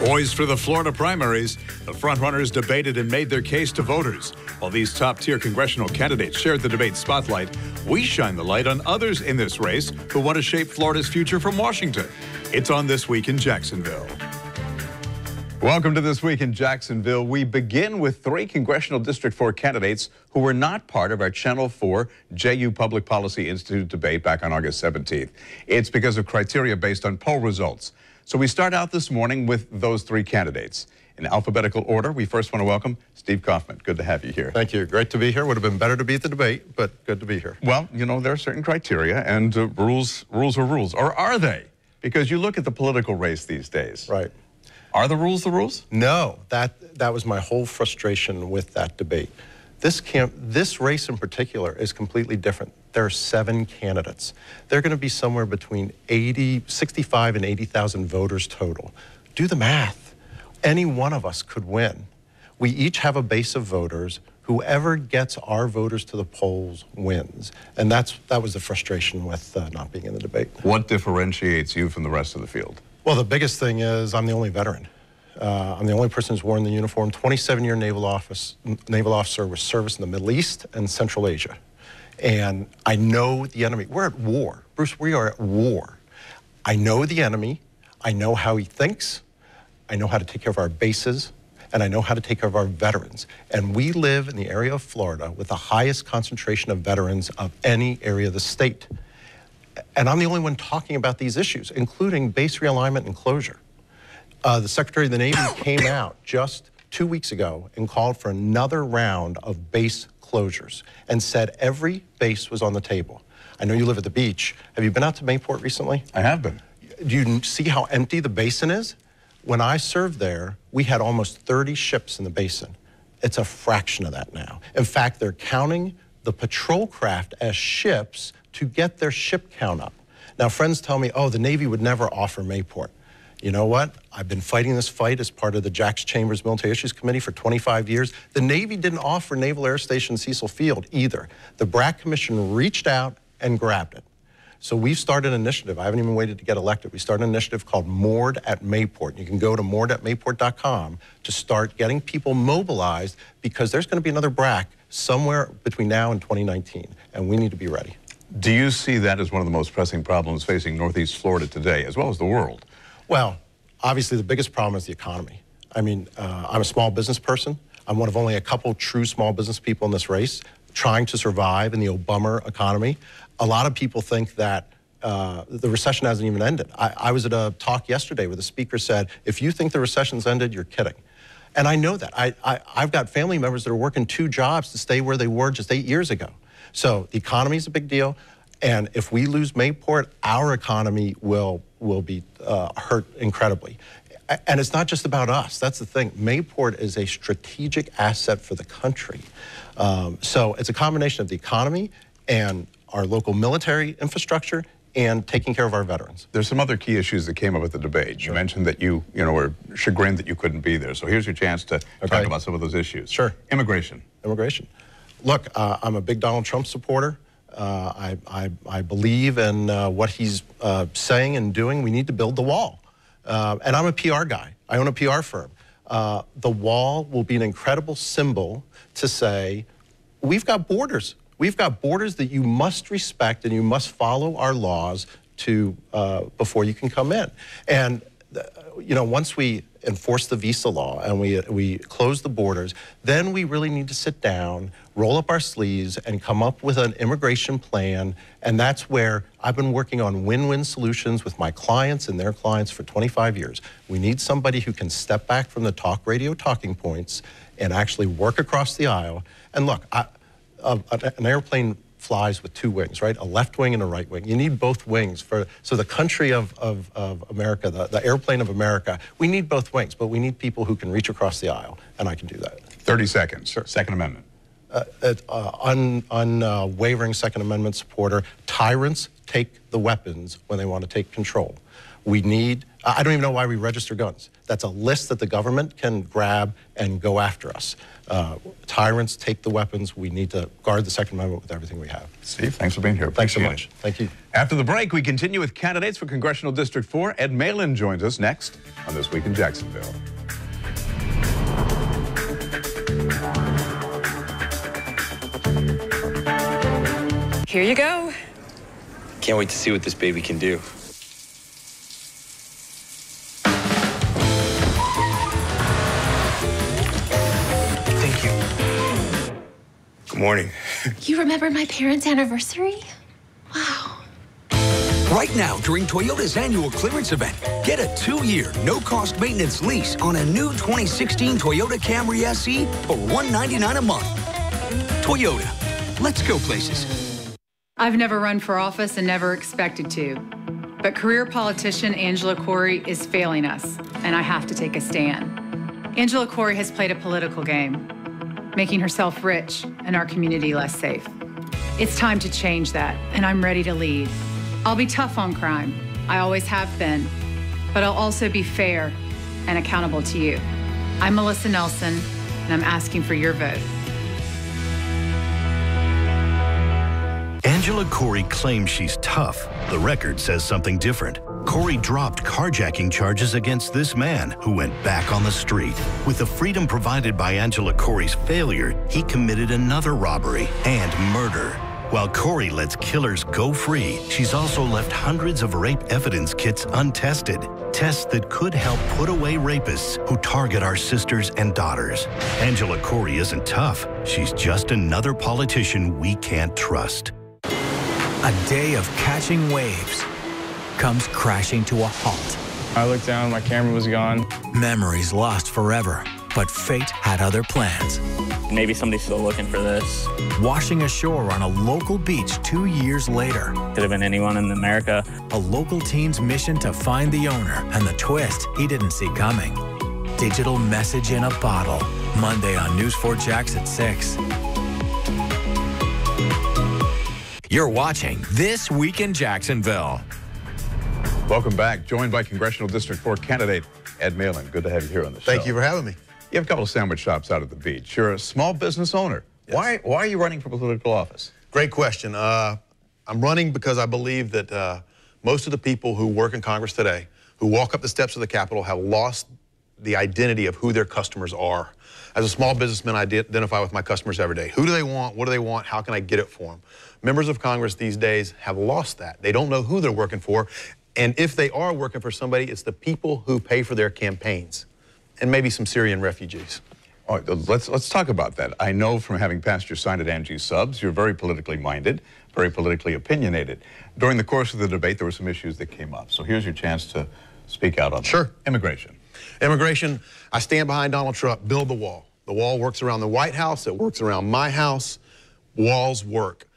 Poised for the Florida primaries, the frontrunners debated and made their case to voters. While these top-tier congressional candidates shared the debate spotlight, we shine the light on others in this race who want to shape Florida's future from Washington. It's on This Week in Jacksonville. Welcome to This Week in Jacksonville. We begin with 3 Congressional District 4 candidates who were not part of our Channel 4 JU Public Policy Institute debate back on August 17th. It's because of criteria based on poll results. So we start out this morning with those 3 candidates. In alphabetical order, we first want to welcome Steve Kaufman. Good to have you here. Thank you. Great to be here. Would have been better to be at the debate, but good to be here. Well, you know, there are certain criteria, and rules are rules. Or are they? Because you look at the political race these days. Right. Are the rules the rules? No, that was my whole frustration with that debate. This race in particular is completely different. There are 7 candidates. They're going to be somewhere between 65 and 80,000 voters total. Do the math. Any one of us could win. We each have a base of voters. Whoever gets our voters to the polls wins. And that was the frustration with not being in the debate. What differentiates you from the rest of the field? Well, the biggest thing is I'm the only veteran. I'm the only person who's worn the uniform. 27-year naval officer with service in the Middle East and Central Asia. And I know the enemy. We're at war. Bruce, we are at war. I know the enemy. I know how he thinks. I know how to take care of our bases. And I know how to take care of our veterans. And we live in the area of Florida with the highest concentration of veterans of any area of the state. And I'm the only one talking about these issues, including base realignment and closure. The Secretary of the Navy came out just 2 weeks ago and called for another round of base closures and said every base was on the table. I know you live at the beach. Have you been out to Mayport recently? I have been. Do you see how empty the basin is? When I served there, we had almost 30 ships in the basin. It's a fraction of that now. In fact, they're counting the patrol craft as ships to get their ship count up. Now, friends tell me, oh, the Navy would never offer Mayport. You know what? I've been fighting this fight as part of the Jax Chambers Military Issues Committee for 25 years. The Navy didn't offer Naval Air Station Cecil Field either. The BRAC Commission reached out and grabbed it. So we've started an initiative. I haven't even waited to get elected. We started an initiative called Moored at Mayport. You can go to mooredatmayport.com to start getting people mobilized because there's going to be another BRAC somewhere between now and 2019, and we need to be ready. Do you see that as one of the most pressing problems facing Northeast Florida today, as well as the world? Well, obviously the biggest problem is the economy. I mean, I'm a small business person. I'm one of only a couple true small business people in this race trying to survive in the Obama economy. A lot of people think that the recession hasn't even ended. I was at a talk yesterday where the speaker said, if you think the recession's ended, you're kidding. And I know that. I've got family members that are working 2 jobs to stay where they were just 8 years ago. So the economy is a big deal. And if we lose Mayport, our economy will be hurt incredibly. And it's not just about us. That's the thing. Mayport is a strategic asset for the country. So it's a combination of the economy and our local military infrastructure and taking care of our veterans. There's some other key issues that came up at the debate. Sure. You mentioned that you were chagrined that you couldn't be there. So here's your chance to talk about some of those issues. Sure. Immigration. Immigration. Look, I'm a big Donald Trump supporter. I believe in what he's saying and doing. We need to build the wall. And I'm a PR guy. I own a PR firm. The wall will be an incredible symbol to say, we've got borders. We've got borders that you must respect and you must follow our laws to before you can come in. And you know, once we enforce the visa law and we close the borders, then we really need to sit down, roll up our sleeves, and come up with an immigration plan. And that's where I've been working on win-win solutions with my clients and their clients for 25 years. We need somebody who can step back from the talk radio talking points and actually work across the aisle. And look, an airplane flies with 2 wings, right? A left wing and a right wing. You need both wings so the country of America, the airplane of America, we need both wings, but we need people who can reach across the aisle, and I can do that. 30 seconds. Sure. Second Amendment. Unwavering Second Amendment supporter. Tyrants take the weapons when they want to take control. We need, I don't even know why we register guns. That's a list that the government can grab and go after us. Tyrants take the weapons. We need to guard the Second Amendment with everything we have. Steve, thanks for being here. Thanks so much. Thank you. After the break, we continue with candidates for Congressional District 4. Ed Malin joins us next on This Week in Jacksonville. Here you go. Can't wait to see what this baby can do. Thank you. Good morning. You remember my parents' anniversary? Wow. Right now, during Toyota's annual clearance event, get a 2-year, no-cost maintenance lease on a new 2016 Toyota Camry SE for $199 a month. Toyota, let's go places. I've never run for office and never expected to. But career politician Angela Corey is failing us, and I have to take a stand. Angela Corey has played a political game, making herself rich and our community less safe. It's time to change that, and I'm ready to lead. I'll be tough on crime. I always have been. But I'll also be fair and accountable to you. I'm Melissa Nelson, and I'm asking for your vote. Angela Corey claims she's tough. The record says something different. Corey dropped carjacking charges against this man who went back on the street. With the freedom provided by Angela Corey's failure, he committed another robbery and murder. While Corey lets killers go free, she's also left hundreds of rape evidence kits untested. Tests that could help put away rapists who target our sisters and daughters. Angela Corey isn't tough. She's just another politician we can't trust. A day of catching waves comes crashing to a halt. I looked down, my camera was gone. Memories lost forever, but fate had other plans. Maybe somebody's still looking for this. Washing ashore on a local beach 2 years later. Could have been anyone in America. A local team's mission to find the owner and the twist he didn't see coming. Digital message in a bottle. Monday on News 4 Jax at 6. You're watching This Week in Jacksonville. Welcome back. Joined by Congressional District 4 candidate Ed Malin. Good to have you here on the show. Thank you for having me. You have a couple of sandwich shops out at the beach. You're a small business owner. Yes. Why are you running for political office? Great question. I'm running because I believe that most of the people who work in Congress today, who walk up the steps of the Capitol, have lost the identity of who their customers are. As a small businessman, I identify with my customers every day. Who do they want? What do they want? How can I get it for them? Members of Congress these days have lost that. They don't know who they're working for. And if they are working for somebody, it's the people who pay for their campaigns, and maybe some Syrian refugees. All right, let's talk about that. I know from having passed your sign at Angie's Subs, you're very politically minded, very politically opinionated. During the course of the debate, there were some issues that came up. So here's your chance to speak out on Sure. That. Immigration. Immigration, I stand behind Donald Trump. Build the wall. The wall works around the White House. It works around my house. Walls work.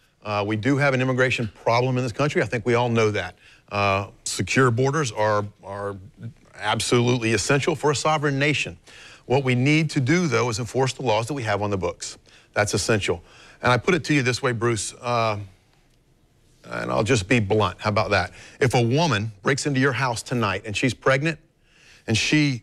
We do have an immigration problem in this country. I think we all know that. Secure borders are absolutely essential for a sovereign nation. What we need to do, though, is enforce the laws that we have on the books. That's essential. And I put it to you this way, Bruce, and I'll just be blunt. How about that? If a woman breaks into your house tonight and she's pregnant and she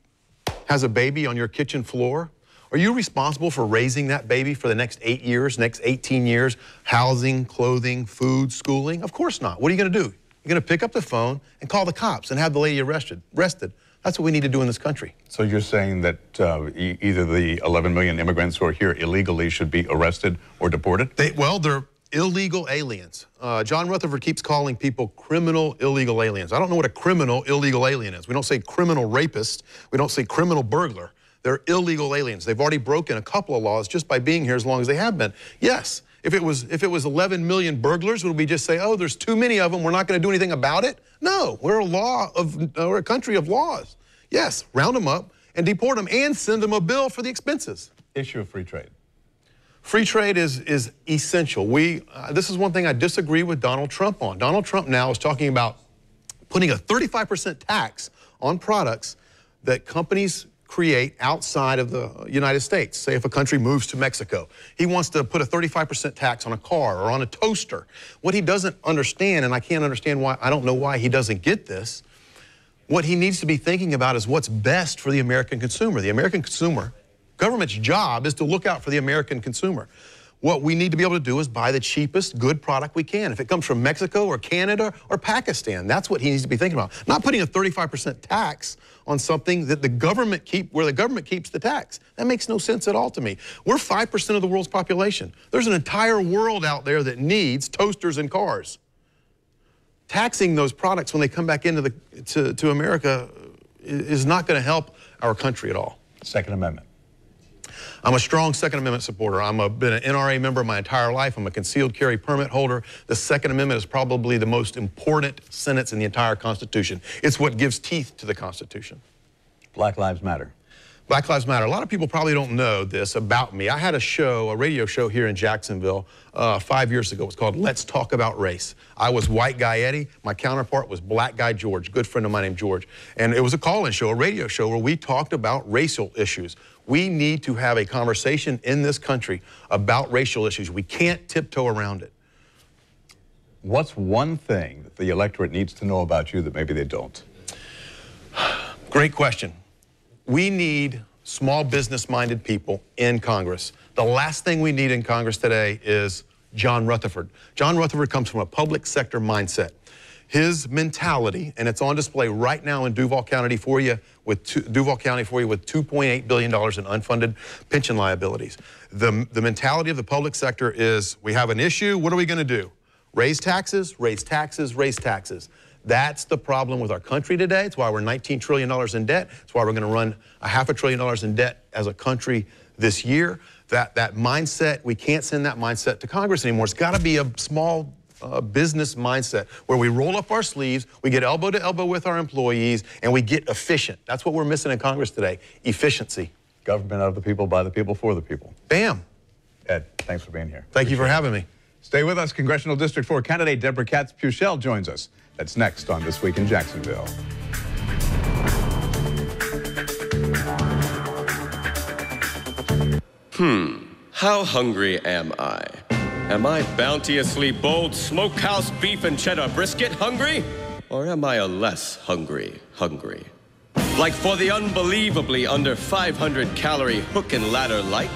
has a baby on your kitchen floor, are you responsible for raising that baby for the next 8 years, next 18 years? Housing, clothing, food, schooling? Of course not. What are you going to do? You're going to pick up the phone and call the cops and have the lady arrested. That's what we need to do in this country. So you're saying that either the 11 million immigrants who are here illegally should be arrested or deported? They're illegal aliens. John Rutherford keeps calling people criminal illegal aliens. I don't know what a criminal illegal alien is. We don't say criminal rapist. We don't say criminal burglar. They're illegal aliens. They've already broken a couple of laws just by being here as long as they have been. Yes, if it was 11 million burglars, would we just say, oh, there's too many of them, we're not going to do anything about it? No, we're a country of laws. Yes, round them up and deport them and send them a bill for the expenses. Issue of free trade. Free trade is essential. This is one thing I disagree with Donald Trump on. Donald Trump now is talking about putting a 35% tax on products that companies create outside of the United States. Say if a country moves to Mexico, he wants to put a 35% tax on a car or on a toaster. What he doesn't understand, and I can't understand why, I don't know why he doesn't get this, What he needs to be thinking about is what's best for the American consumer. The American consumer, government's job is to look out for the American consumer. What we need to be able to do is buy the cheapest good product we can. If it comes from Mexico or Canada or Pakistan, that's what he needs to be thinking about. Not putting a 35% tax on something that where the government keeps the tax. That makes no sense at all to me. We're 5% of the world's population. There's an entire world out there that needs toasters and cars. Taxing those products when they come back into to America is not going to help our country at all. Second Amendment. I'm a strong Second Amendment supporter. I've been an NRA member my entire life. I'm a concealed carry permit holder. The Second Amendment is probably the most important sentence in the entire Constitution. It's what gives teeth to the Constitution. Black Lives Matter. Black Lives Matter. A lot of people probably don't know this about me. I had a radio show here in Jacksonville 5 years ago. It was called Let's Talk About Race. I was white guy Eddie. My counterpart was black guy George, good friend of mine named George. And it was a call-in show, a radio show, where we talked about racial issues. We need to have a conversation in this country about racial issues. We can't tiptoe around it. What's one thing that the electorate needs to know about you that maybe they don't? Great question. We need small business-minded people in Congress. The last thing we need in Congress today is John Rutherford. John Rutherford comes from a public sector mindset. His mentality, and it's on display right now in Duval County for you with $2.8 billion in unfunded pension liabilities. The mentality of the public sector is, we have an issue, what are we going to do? Raise taxes, raise taxes, raise taxes. That's the problem with our country today. It's why we're $19 trillion in debt. It's why we're going to run $500 billion in debt as a country this year. That mindset, we can't send that mindset to Congress anymore. It's got to be a small business mindset where we roll up our sleeves, we get elbow to elbow with our employees, and we get efficient. That's what we're missing in Congress today, efficiency. Government of the people, by the people, for the people. Bam. Ed, thanks for being here. Thank you for having me. Stay with us. Congressional District 4 candidate Deborah Katz-Puchel joins us. That's next on This Week in Jacksonville. How hungry am I? Am I bounteously bold smokehouse beef and cheddar brisket hungry? Or am I a less hungry? Like for the unbelievably under 500 calorie hook and ladder light?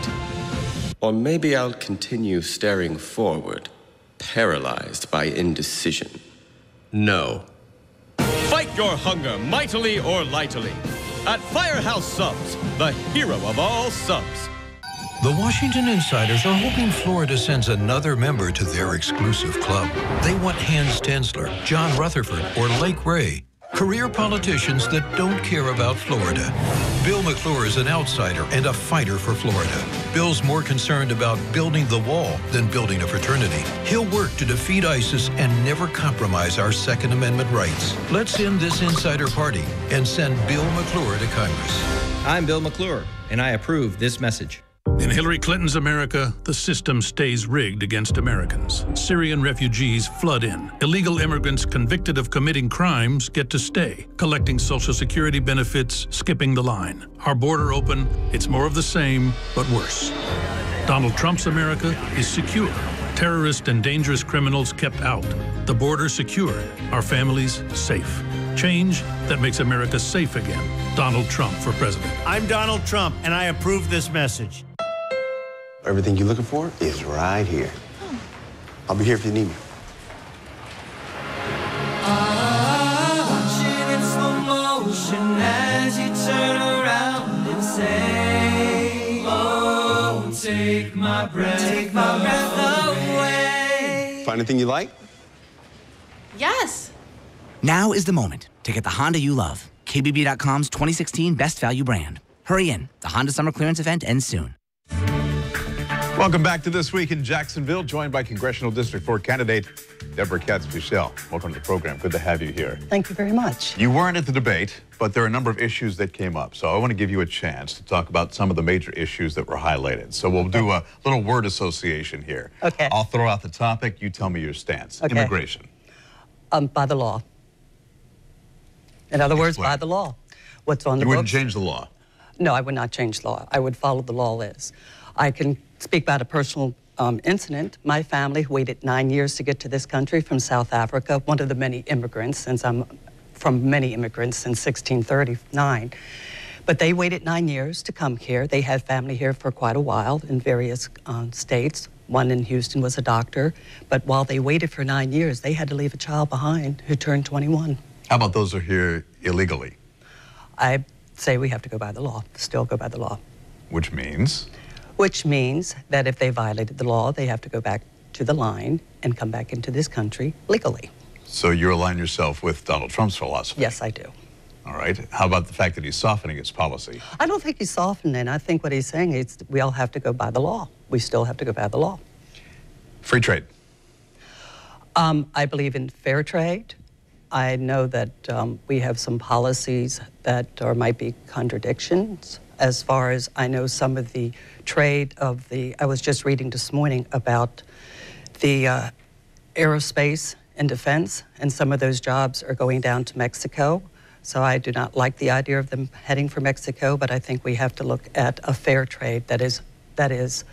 Or maybe I'll continue staring forward, paralyzed by indecision. No. Fight your hunger mightily or lightly. At Firehouse Subs, the hero of all subs. The Washington Insiders are hoping Florida sends another member to their exclusive club. They want Hans Tensler, John Rutherford, or Lake Ray. Career politicians that don't care about Florida. Bill McClure is an outsider and a fighter for Florida. Bill's more concerned about building the wall than building a fraternity. He'll work to defeat ISIS and never compromise our Second Amendment rights. Let's end this insider party and send Bill McClure to Congress. I'm Bill McClure, and I approve this message. In Hillary Clinton's America, the system stays rigged against Americans. Syrian refugees flood in. Illegal immigrants convicted of committing crimes get to stay, collecting Social Security benefits, skipping the line. Our border open, it's more of the same, but worse. Donald Trump's America is secure. Terrorists and dangerous criminals kept out. The border secure. Our families safe. Change that makes America safe again. Donald Trump for president. I'm Donald Trump, and I approve this message. Everything you're looking for is right here. I'll be here if you need me. Watching in slow motion as you turn around and say, oh, take my breath away. Find anything you like? Yes. Now is the moment to get the Honda you love. KBB.com's 2016 Best Value Brand. Hurry in. The Honda Summer Clearance event ends soon. Welcome back to This Week in Jacksonville, joined by Congressional District 4 candidate Deborah Katz-Puchel. Welcome to the program. Good to have you here. Thank you very much. You weren't at the debate, but there are a number of issues that came up. So I want to give you a chance to talk about some of the major issues that were highlighted. So we'll do a little word association here. Okay. I'll throw out the topic. You tell me your stance. Okay. Immigration. By the law. In other words, by the law. What's on the books. You wouldn't change the law? No, I would not change the law. I would follow the law as. I can speak about a personal incident. My family waited 9 years to get to this country from South Africa, one of the many immigrants, since I'm from many immigrants since 1639. But they waited 9 years to come here. They had family here for quite a while in various states. One in Houston was a doctor. But while they waited for 9 years, they had to leave a child behind who turned 21. How about those who are here illegally? I say we have to go by the law, still go by the law. Which means? Which means that if they violated the law, they have to go back to the line and come back into this country legally. So you align yourself with Donald Trump's philosophy? Yes, I do. All right. How about the fact that he's softening his policy? I don't think he's softening. I think what he's saying is we all have to go by the law. We still have to go by the law. Free trade. I believe in fair trade. I know that we have some policies that might be contradictions. As far as I know, some of the trade of I was just reading this morning about the aerospace and defense, and some of those jobs are going down to Mexico. So I do not like the idea of them heading for Mexico, but I think we have to look at a fair trade that is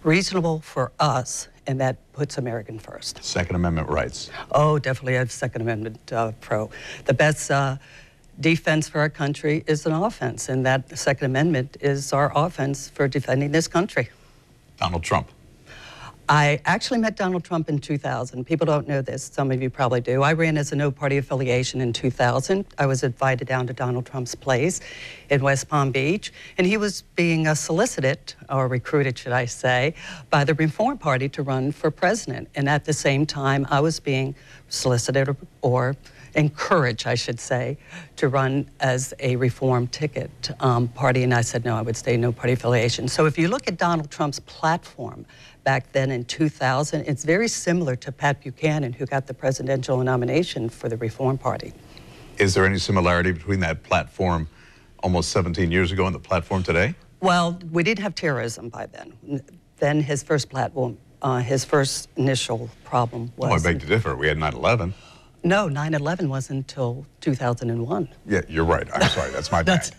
reasonable for us and that puts American first. Second Amendment rights. Oh, definitely a Second Amendment pro. The best defense for our country is an offense, and that Second Amendment is our offense for defending this country. Donald Trump. I actually met Donald Trump in 2000. People don't know this. Some of you probably do. I ran as a no-party affiliation in 2000. I was invited down to Donald Trump's place in West Palm Beach, and he was being solicited, or recruited, should I say, by the Reform Party to run for president. And at the same time, I was being solicited or encouraged, I should say, to run as a Reform ticket party. And I said, no, I would stay no-party affiliation. So if you look at Donald Trump's platform, back then in 2000, it's very similar to Pat Buchanan, who got the presidential nomination for the Reform Party. Is there any similarity between that platform almost 17 years ago and the platform today? Well, we didn't have terrorism by then. Then his first platform, his first initial problem was... Oh, I beg to differ. We had 9/11. No, 9/11 wasn't until 2001. Yeah, you're right. I'm sorry. That's my bad.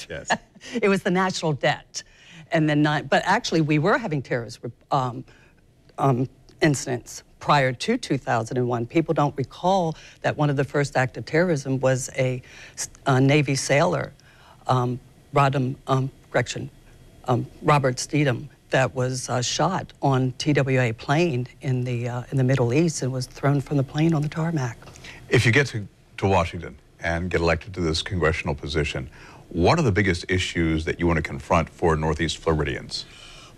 Yes. It was the national debt. And then, but actually, we were having terrorist incidents prior to 2001. People don't recall that one of the first acts of terrorism was a Navy sailor, Robert Steedham, that was shot on TWA plane in the Middle East and was thrown from the plane on the tarmac. If you get to Washington and get elected to this congressional position, what are the biggest issues that you want to confront for Northeast Floridians?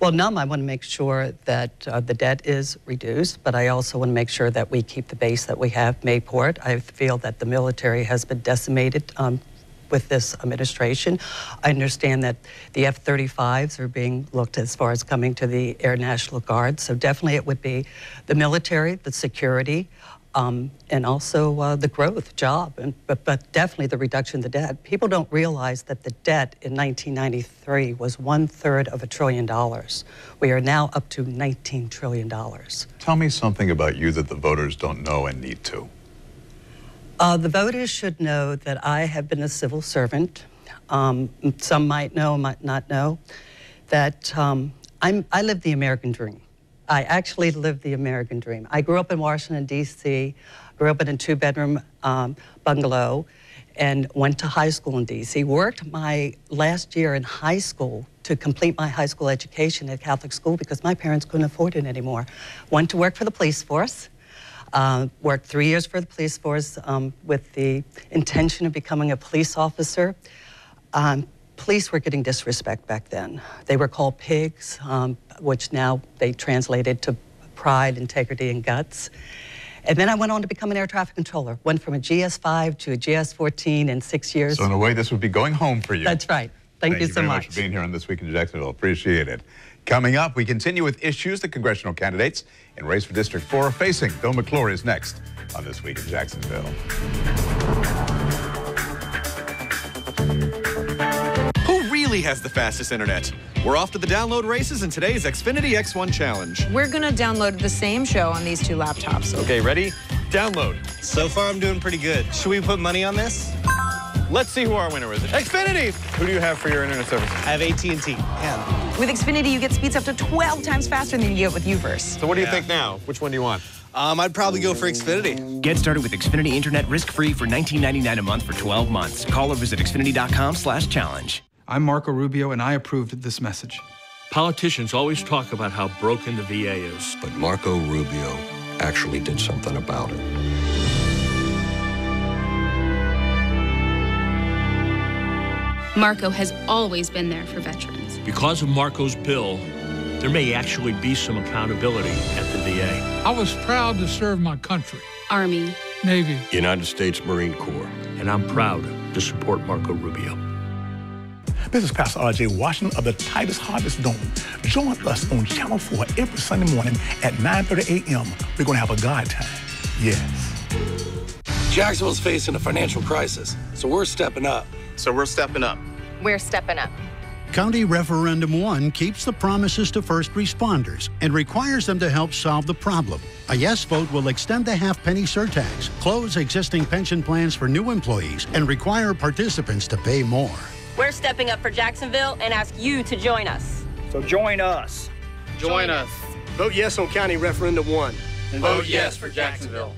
Well, I want to make sure that the debt is reduced, but I also want to make sure that we keep the base that we have, Mayport. I feel that the military has been decimated with this administration. I understand that the F-35s are being looked as far as coming to the Air National Guard, so definitely it would be the military, the security, and also the growth, job, but definitely the reduction of the debt. People don't realize that the debt in 1993 was $1/3 of $1 trillion. We are now up to $19 trillion. Tell me something about you that the voters don't know and need to. The voters should know that I have been a civil servant. Some might know, might not know, that I live the American dream. I actually lived the American dream. I grew up in Washington, D.C., grew up in a 2-bedroom bungalow, and went to high school in D.C., worked my last year in high school to complete my high school education at Catholic school because my parents couldn't afford it anymore. Went to work for the police force, worked 3 years for the police force with the intention of becoming a police officer. Police were getting disrespect back then. They were called pigs, which now they translated to pride, integrity, and guts. And then I went on to become an air traffic controller. Went from a GS-5 to a GS-14 in 6 years. So in a way, this would be going home for you. That's right. Thank you so very much for being here on This Week in Jacksonville. Appreciate it. Coming up, we continue with issues that congressional candidates in race for District 4 are facing. Bill McClure is next on This Week in Jacksonville. Has the fastest internet. We're off to the download races in today's Xfinity X1 Challenge. We're gonna download the same show on these 2 laptops. Okay, ready? Download. So far, I'm doing pretty good. Should we put money on this? Let's see who our winner is. Xfinity! Who do you have for your internet service? I have AT&T. Yeah. With Xfinity, you get speeds up to 12 times faster than you get with UVerse. So what do you think now? Which one do you want? I'd probably go for Xfinity. Get started with Xfinity Internet risk-free for $19.99 a month for 12 months. Call or visit Xfinity.com/challenge. I'm Marco Rubio, and I approved this message. Politicians always talk about how broken the VA is. But Marco Rubio actually did something about it. Marco has always been there for veterans. Because of Marco's bill, there may actually be some accountability at the VA. I was proud to serve my country. Army. Navy. United States Marine Corps. And I'm proud to support Marco Rubio. This is Pastor R.J. Washington of the Titus Harvest Dome. Join us on Channel 4 every Sunday morning at 9:30 a.m. We're going to have a God time. Yes. Jacksonville's facing a financial crisis, so we're stepping up. We're stepping up. We're stepping up. County Referendum 1 keeps the promises to first responders and requires them to help solve the problem. A yes vote will extend the half-penny surtax, close existing pension plans for new employees, and require participants to pay more. We're stepping up for Jacksonville and ask you to join us. So join us. Join us. Vote yes on County Referendum 1. And vote yes for Jacksonville.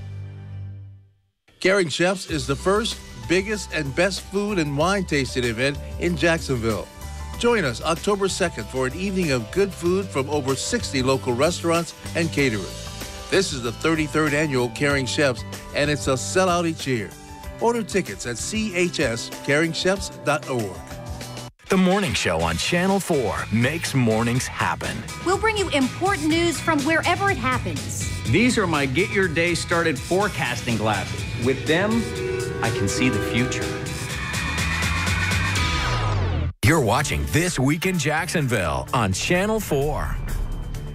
Caring Chefs is the first, biggest, and best food and wine tasting event in Jacksonville. Join us October 2nd for an evening of good food from over 60 local restaurants and caterers. This is the 33rd annual Caring Chefs, and it's a sellout each year. Order tickets at chscaringchefs.org. The Morning Show on Channel 4 makes mornings happen. We'll bring you important news from wherever it happens. These are my Get Your Day Started forecasting glasses. With them, I can see the future. You're watching This Week in Jacksonville on Channel 4.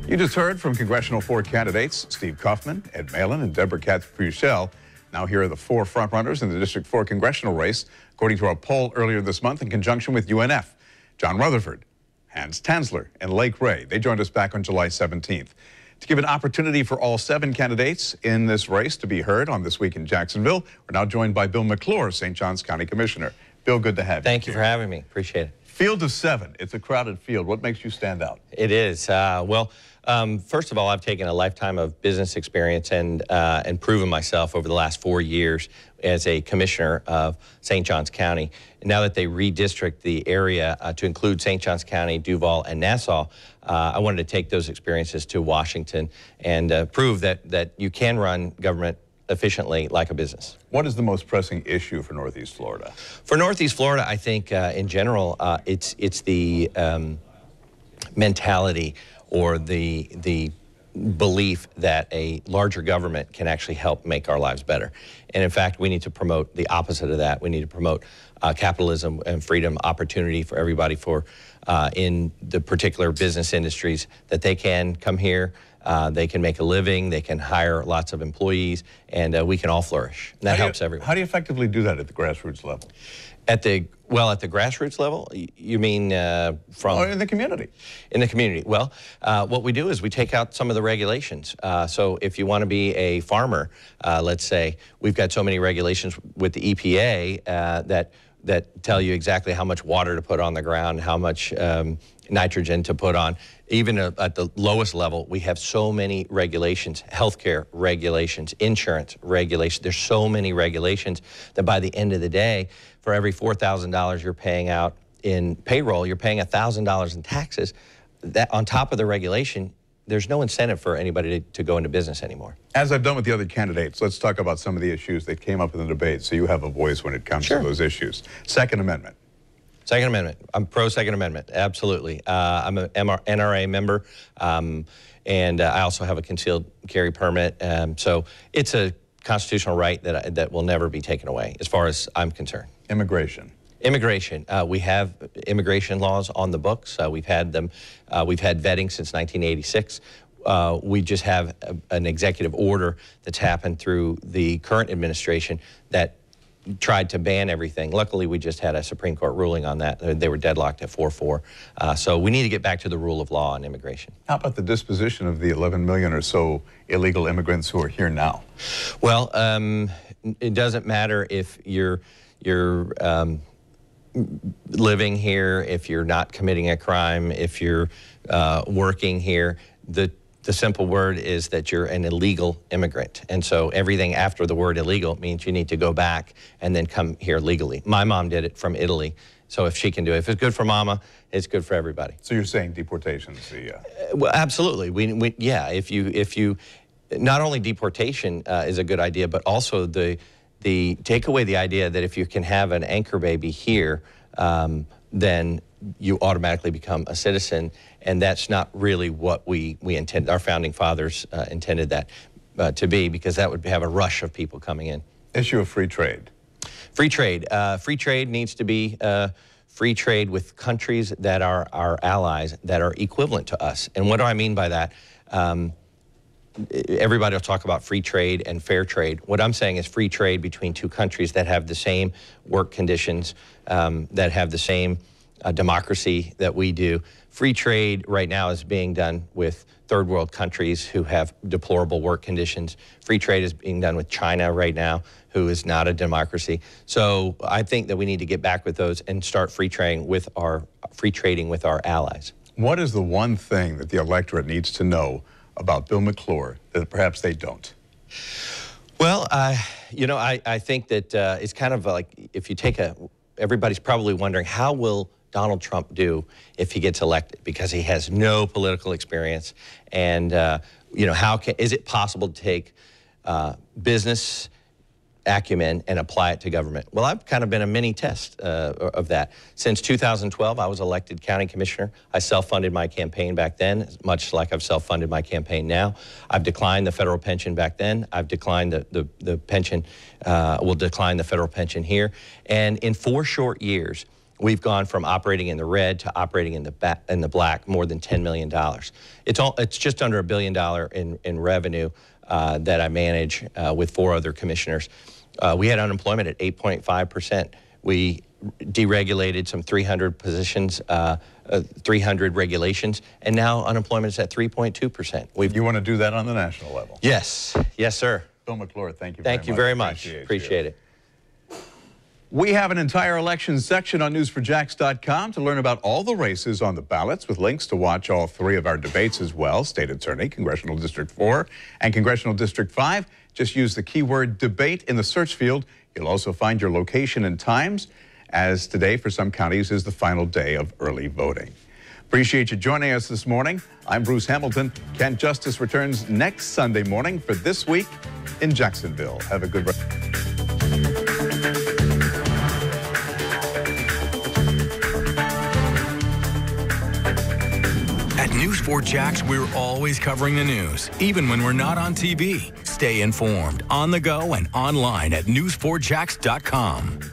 You just heard from Congressional 4 candidates, Steve Kaufman, Ed Malin, and Deborah Katz-Buchel. Now here are the 4 frontrunners in the District 4 congressional race, according to a poll earlier this month in conjunction with UNF. John Rutherford, Hans Tanzler, and Lake Ray. They joined us back on July 17th. To give an opportunity for all 7 candidates in this race to be heard on This Week in Jacksonville, we're now joined by Bill McClure, St. Johns County Commissioner. Bill, good to have you. Thank you for having me. Appreciate it. Field of 7. It's a crowded field. What makes you stand out? It is. First of all, I've taken a lifetime of business experience and proven myself over the last 4 years as a commissioner of St. Johns County. Now that they redistrict the area to include St. Johns County, Duval, and Nassau, I wanted to take those experiences to Washington and prove that you can run government efficiently like a business. What is the most pressing issue for Northeast Florida? For Northeast Florida, I think in general, it's the mentality or the belief that a larger government can actually help make our lives better. And in fact, we need to promote the opposite of that. We need to promote capitalism and freedom, opportunity for everybody in the particular business industries, that they can come here, they can make a living, they can hire lots of employees, and we can all flourish. And that helps everyone. How do you effectively do that at the grassroots level? At the grassroots level, you mean from... Or in the community. In the community. Well, what we do is we take out some of the regulations. So if you want to be a farmer, let's say, we've got so many regulations with the EPA that tell you exactly how much water to put on the ground, how much nitrogen to put on. Even at the lowest level, we have so many regulations, healthcare regulations, insurance regulations. There's so many regulations that by the end of the day, for every $4,000 you're paying out in payroll, you're paying $1,000 in taxes. That on top of the regulation, there's no incentive for anybody to go into business anymore. As I've done with the other candidates, let's talk about some of the issues that came up in the debate so you have a voice when it comes to those issues. Second Amendment. Second Amendment. I'm pro-Second Amendment, absolutely. I'm an NRA member, and I also have a concealed carry permit. So it's a constitutional right that will never be taken away, as far as I'm concerned. Immigration. Immigration. We have immigration laws on the books. We've had them. We've had vetting since 1986. We just have an executive order that's happened through the current administration that tried to ban everything. Luckily, we just had a Supreme Court ruling on that. They were deadlocked at 4-4. So we need to get back to the rule of law on immigration. How about the disposition of the 11 million or so illegal immigrants who are here now? Well, it doesn't matter if you're living here, if you're not committing a crime, if you're working here. The The simple word is that you're an illegal immigrant. And so everything after the word illegal means you need to go back and then come here legally. My mom did it from Italy. So if she can do it, if it's good for mama, it's good for everybody. So you're saying deportation's well, absolutely. Yeah, if you not only deportation is a good idea, but also the take away the idea that if you can have an anchor baby here, then you automatically become a citizen, and that's not really what we intend. Our founding fathers intended that to be, because that would have a rush of people coming in. Issue of free trade. Free trade. Free trade needs to be free trade with countries that are our allies, that are equivalent to us. And what do I mean by that? Everybody will talk about free trade and fair trade. What I'm saying is free trade between two countries that have the same work conditions, that have the same democracy that we do. Free trade right now is being done with third world countries who have deplorable work conditions. Free trade is being done with China right now, who is not a democracy. So I think that we need to get back with those and start free trading with our allies. What is the one thing that the electorate needs to know about Bill McClure that perhaps they don't? Well, you know, I think that it's kind of like, if you take everybody's probably wondering, how will Donald Trump do if he gets elected? Because he has no political experience. And, you know, is it possible to take business acumen and apply it to government? Well, I've kind of been a mini test of that. Since 2012, I was elected county commissioner. I self-funded my campaign back then, much like I've self-funded my campaign now. I've declined the federal pension back then. I've declined the pension, will decline the federal pension here. And in 4 short years, we've gone from operating in the red to operating in the black, more than $10 million. It's just under $1 billion in revenue that I manage with 4 other commissioners. We had unemployment at 8.5%. We deregulated some 300 positions, 300 regulations, and now unemployment is at 3.2%. You want to do that on the national level? Yes. Yes, sir. Bill McClure, thank you very much. Thank you very much. Appreciate it. We have an entire election section on news4jax.com to learn about all the races on the ballots, with links to watch all 3 of our debates as well: State Attorney, Congressional District 4, and Congressional District 5. Just use the keyword debate in the search field. You'll also find your location and times, as today for some counties is the final day of early voting. Appreciate you joining us this morning. I'm Bruce Hamilton. Kent Justice returns next Sunday morning for This Week in Jacksonville. Have a good rest. At News4Jax, we're always covering the news, even when we're not on TV. Stay informed, on the go, and online at news4jax.com.